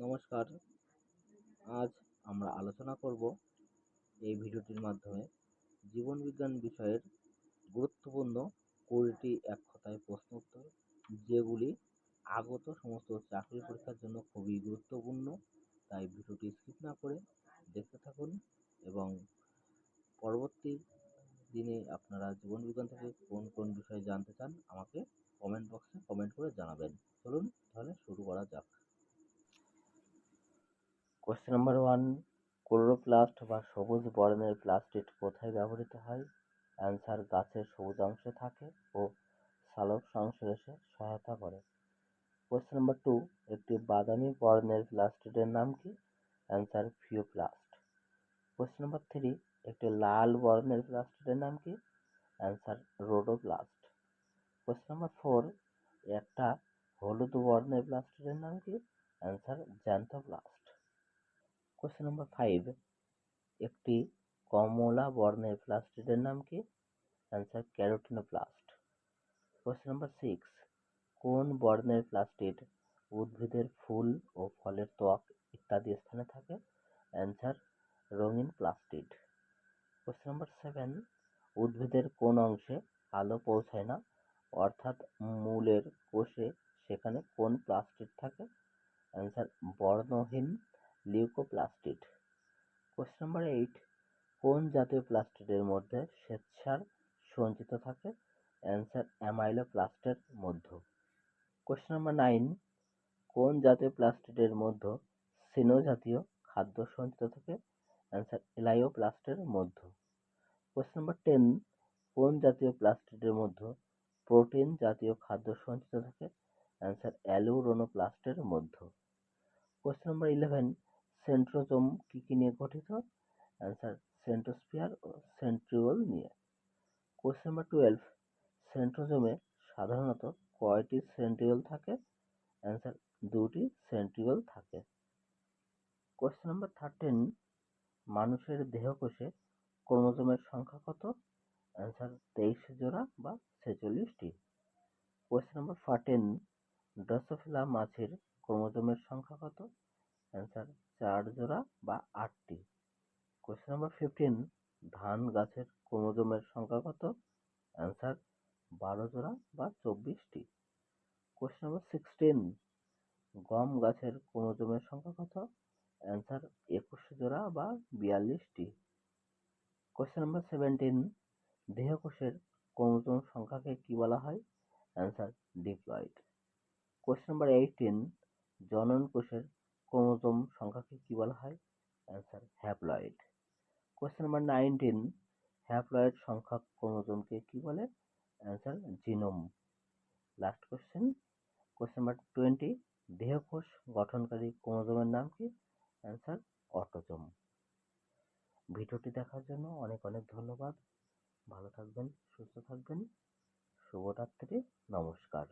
নমস্কার। আজ আমরা আলোচনা করব এই ভিডিওটির মাধ্যমে জীবনবিজ্ঞান বিষয়ের গুরুত্বপূর্ণ 20টি এক কথায় প্রশ্ন উত্তর, যেগুলি আগত সমস্ত চাকরি পরীক্ষার জন্য খুবই গুরুত্বপূর্ণ। তাই ভিডিওটি স্কিপ না করে দেখতে থাকুন এবং পরবর্তী দিনে আপনারা জীবনবিজ্ঞান থেকে কোন কোন বিষয়ে জানতে চান আমাকে কমেন্ট বক্সে কমেন্ট করে জানাবেন। চলুন তাহলে শুরু করা যাক। কোশ্চেন নাম্বার 1, ক্লোরোপ্লাস্ট বা সবুজ বর্ণের প্লাস্টিড কোথায় ব্যবহৃত হয়? অ্যান্সার, গাছের সবুজ অংশে থাকে ও সালোক সংশ্লেষে সহায়তা করে। কোশ্চেন নাম্বার 2, একটি বাদামি বর্ণের প্লাস্টিডের নাম কি? অ্যান্সার, ফিওপ্লাস্ট। কোশ্চেন নাম্বার 3, একটি লাল বর্ণের প্লাস্টিডের নাম কি? অ্যান্সার, রোডোপ্লাস্ট। কোশ্চেন নাম্বার 4, একটা হলুদ বর্ণের প্লাস্টিডের নাম কি? অ্যান্সার, জ্যান্থোপ্লাস্ট। কোশ্চেন নাম্বার 5, একটি কমলা বর্ণের প্লাস্টিডের নাম কি? অ্যান্সার, ক্যারোটিনোপ্লাস্ট। কোশ্চেন নাম্বার 6, কোন বর্ণের প্লাস্টিড উদ্ভিদের ফুল ও ফলের ত্বক ইত্যাদি স্থানে থাকে? অ্যান্সার, রঙিন প্লাস্টিড। কোশ্চেন নাম্বার 7, উদ্ভিদের কোন অংশে আলো পৌঁছায় না, অর্থাৎ মূলের কোষে, সেখানে কোন প্লাস্টিড থাকে? অ্যান্সার, বর্ণহীন লিউকোপ্লাস্টিড। কোশ্চেন নাম্বার 8, কোন জাতীয় প্লাস্টিডের মধ্যে শ্বেতসার সঞ্চিত থাকে? অ্যান্সার, অ্যামাইলোপ্লাস্টের মধ্যে। কোশ্চেন নাম্বার 9, কোন জাতীয় প্লাস্টিডের মধ্যে সিনো জাতীয় খাদ্য সঞ্চিত থাকে? অ্যান্সার, এলাইওপ্লাস্টের মধ্যে। কোশ্চেন নাম্বার 10, কোন জাতীয় প্লাস্টিডের মধ্যে প্রোটিন জাতীয় খাদ্য সঞ্চিত থাকে? অ্যান্সার, অ্যালুরোনোপ্লাস্টের মধ্যে। কোশ্চেন নাম্বার 11, সেন্ট্রোজোম কি কি নিয়ে গঠিত? অ্যান্সার, সেন্ট্রোস্ফিয়ার ও সেন্ট্রিওল নিয়ে। কোশ্চেন নাম্বার 12, সেন্ট্রোজোমে সাধারণত কয়টি সেন্ট্রিওল থাকে? অ্যান্সার, 2টি সেন্ট্রিওল থাকে। কোশ্চেন নাম্বার 13, মানুষের দেহকোষে ক্রোমোজোমের সংখ্যা কত? অ্যান্সার, 23 জোড়া বা 46টি। কোশ্চেন নাম্বার 14, ড্রসোফিলা মাছের ক্রোমোজোমের সংখ্যা কত? অ্যান্সার, 4 জোড়া বা 8টি। কোশ্চেন নাম্বার 15, ধান গাছের ক্রোমোজোমের সংখ্যা কত? অ্যান্সার, 12 জোড়া বা 24টি। কোশ্চেন নাম্বার 16, গম গাছের ক্রোমোজোমের সংখ্যা কত? অ্যান্সার, 21 জোড়া বা 42টি। কোশ্চেন নাম্বার 17, দেহকোষের ক্রোমোজোম সংখ্যাকে কি বলা হয়? Answer, diploid. কোশ্চেন নাম্বার 18, জনন কোষের ক্রোমোজোম সংখ্যাকে কি বলা হয়? Answer, haploid. Question number 19, haploid সংখ্যক ক্রোমোজোমকে কি বলে? Answer, genome. Last question, question number 20, দেহকোষ গঠনকারী ক্রোমোজোমের নাম কি? Answer, autosome. ভিডিওটি দেখার জন্য অনেক অনেক ধন্যবাদ। ভালো থাকবেন, সুস্থ থাকবেন। শুভরাত্রি, নমস্কার।